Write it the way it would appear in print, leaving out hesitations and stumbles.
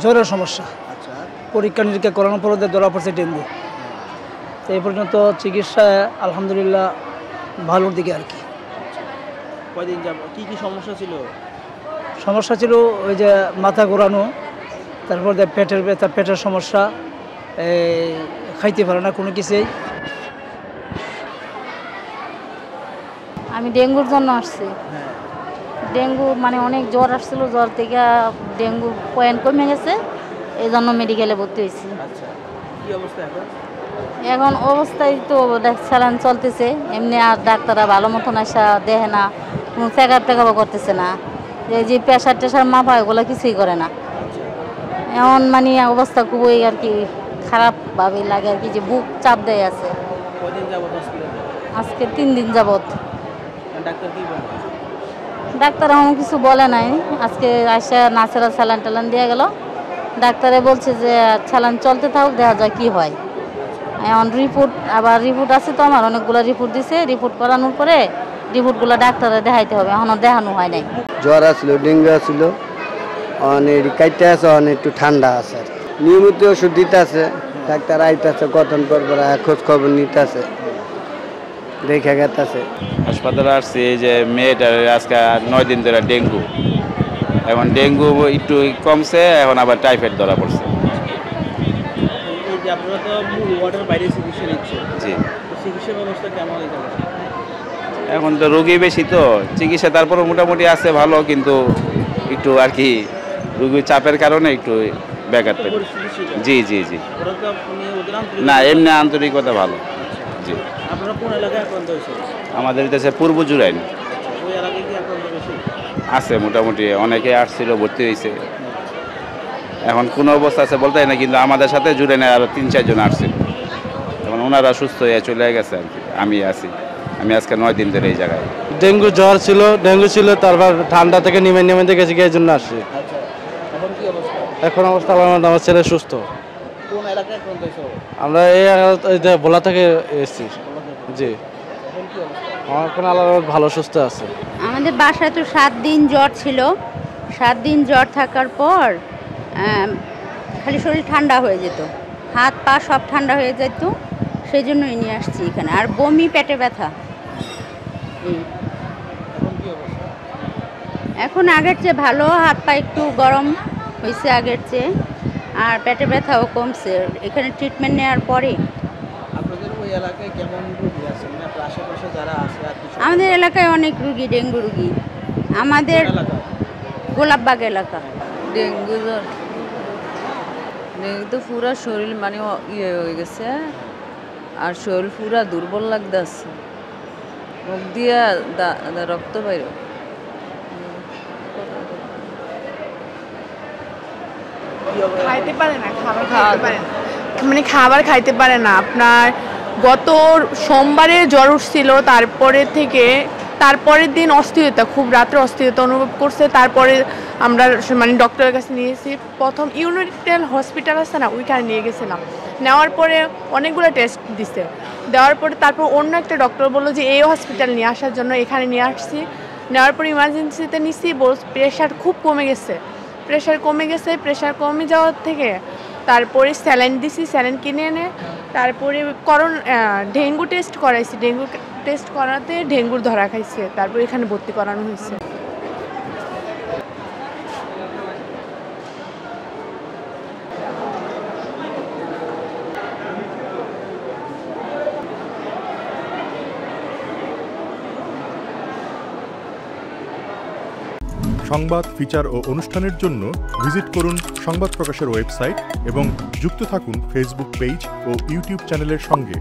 জ্বরের সমস্যা। আচ্ছা, পরীক্ষা নিরীক্ষা করানোর পর ধরা পড়ছে ডেঙ্গু। তো এই পর্যন্ত চিকিৎসা আলহামদুলিল্লাহ ভালোর দিকে আর কি। কয়দিন যাব? কি সমস্যা ছিল? সমস্যা ছিল ওই যে মাথা ঘোরানো, তারপর পেটের ব্যথা, পেটের সমস্যা, খাইতে পারে না কোনো কিছুই। আমি ডেঙ্গুর জন্য আসছি। হ্যাঁ, ডেঙ্গু মানে অনেক জ্বর আসছিল, জ্বর থেকে ডেঙ্গুর পয়েন্ট কমে গেছে, এই জন্য মেডিকেলে ভর্তি হয়েছি। আচ্ছা, কি অবস্থা এখন? এখন অবস্থায় তো স্যালাইন চলতেছে, এমনি আর ডাক্তাররা ভালো মতন আসা দেখে না, কোনো চেক আপ করতেছে না। এই যে প্রেশার টেশার মাপা এগুলো কিছুই করে না। এখন মানে অবস্থা খুবই আর কি খারাপভাবেই লাগে আর কি, যে বুক চাপ দেয় আছে। কয়দিন যাবত হসপিটালে? আজকে 3 দিন যাবত। ডাক্তার কি বলে? ডাক্তার এমন কিছু বলে নাই। আজকে আসা নার্সেরা স্যালাইন টালান দিয়ে গেল, ডাক্তারে বলছে যে স্যালাইন চলতে থাকুক, দেখা যায় কি হয়। এখন রিপোর্ট আছে তো, আমার অনেকগুলো রিপোর্ট দিছে, রিপোর্ট করানোর পরে রিপোর্টগুলো ডাক্তারে দেখাইতে হবে, এখনও দেখানো হয় নাই। জ্বর আসলো, ডেঙ্গু আসলো, অনেক কাইতে আছে, অনেক একটু ঠান্ডা আছে। নিয়মিত ওষুধ দিতে আছে, ডাক্তার আইতেছে, কতক্ষণ পর খোঁজ খবর নিতে আছে, দেখে গেছে। হাসপাতালে আসছি, এই যে মেয়েটার আজকে 9 দিন ধরে ডেঙ্গু। এখন ডেঙ্গু একটু কমছে, এখন আবার টাইফয়েড ধরা পড়ছে। এই যে আপনারা তো মূল ওয়ার্ডের বাইরে চিকিৎসা নিচ্ছেন, জি, চিকিৎসা ব্যবস্থা কেমন এখানে? এখন তো রোগী বেশি, তো চিকিৎসা তারপরে মোটামুটি আছে ভালো, কিন্তু একটু আর কি রোগীর চাপের কারণে একটু ব্যাঘাত পেল। জি জি জি, না এমনি আন্তরিকতা ভালো। জি, আপনারা কোন এলাকায় আক্রান্ত হয়েছে? আমাদের দেশে পূর্ব জুরাইন ওই এলাকায় কি আক্রান্ত বেশি আছে, মোটামুটি অনেকে আসছিল, ভর্তি হয়েছে। এখন কোনো অবস্থা আছে বলতে না, কিন্তু আমাদের সাথে জুরাইনে আরও 3-4 জন আসছিল, এখন ওনারা সুস্থ হয়ে চলে গেছে আর কি। আমি আজকে 9 দিন ধরে এই জায়গায়। ডেঙ্গু ছিল, তারপর ঠান্ডা থেকে নেমে গেছে, এই জন্য আসছি। এখন কি অবস্থা? এখন অবস্থা আমার ছেলে সুস্থ। কোন এলাকায় আক্রান্ত হয়েছে? আমরা এই ভোলা থেকে এসেছি। জি, আমার এখন আল্লাহ ভালো সুস্থ আছে। আমাদের বাসায় তো 7 দিন জ্বর ছিল। 7 দিন জ্বর থাকার পর খালি শরীর ঠান্ডা হয়ে যেত, হাত পা সব ঠান্ডা হয়ে যেত, সেই জন্যই নিয়ে আসছি এখানে। আর বমি, পেটে ব্যথা। এখন আগের চেয়ে ভালো, হাত পা একটু গরম হয়েছে আগের চেয়ে, আর পেটে ব্যথাও কমছে এখানে ট্রিটমেন্ট নেওয়ার পরে। আপনাদের ওই এলাকায় কেমন রোগী আছে? মানে আশেপাশে যারা আছে? আমাদের এলাকায় অনেক রুগী, ডেঙ্গু রুগী। আমাদের গোলাপবাগ এলাকা। ডেঙ্গু জ্বর, ডেঙ্গু তো পুরা শরীর মানে ইয়ে হয়ে গেছে, আর শরীর পুরা দুর্বল লাগতেছে, মুখ দিয়া রক্ত বাইর। খাইতে পারে না, খাবার খাইতে পারে না, মানে খাবার খাইতে পারে না। আপনার গত সোমবারে জ্বর উঠছিল, তারপরের দিন অস্থিরতা, খুব রাত্রে অস্থিরতা অনুভব করছে। তারপরে আমরা মানে ডক্টরের কাছে নিয়েছি। প্রথম ইউনিটেল হসপিটাল আছে না, ওইখানে নিয়ে গেছিলাম। নেওয়ার পরে অনেকগুলো টেস্ট দিছে, দেওয়ার পরে তারপর অন্য একটা ডক্টর বললো যে এই হসপিটাল নিয়ে আসার জন্য, এখানে নিয়ে আসছি। নেওয়ার পরে ইমার্জেন্সিতে নিচ্ছি, প্রেশার খুব কমে গেছে। প্রেশার কমে যাওয়ার থেকে তারপরে স্যালাইন দিছি, স্যালাইন কিনে এনে তারপরে ডেঙ্গু টেস্ট করাইছি। ডেঙ্গু টেস্ট করাতে ডেঙ্গুর ধরা খাইছে, তারপর এখানে ভর্তি করানো হয়েছে। সংবাদ, ফিচার ও অনুষ্ঠানের জন্য ভিজিট করুন সংবাদ প্রকাশের ওয়েবসাইট এবং যুক্ত থাকুন ফেসবুক পেজ ও ইউটিউব চ্যানেলের সঙ্গে।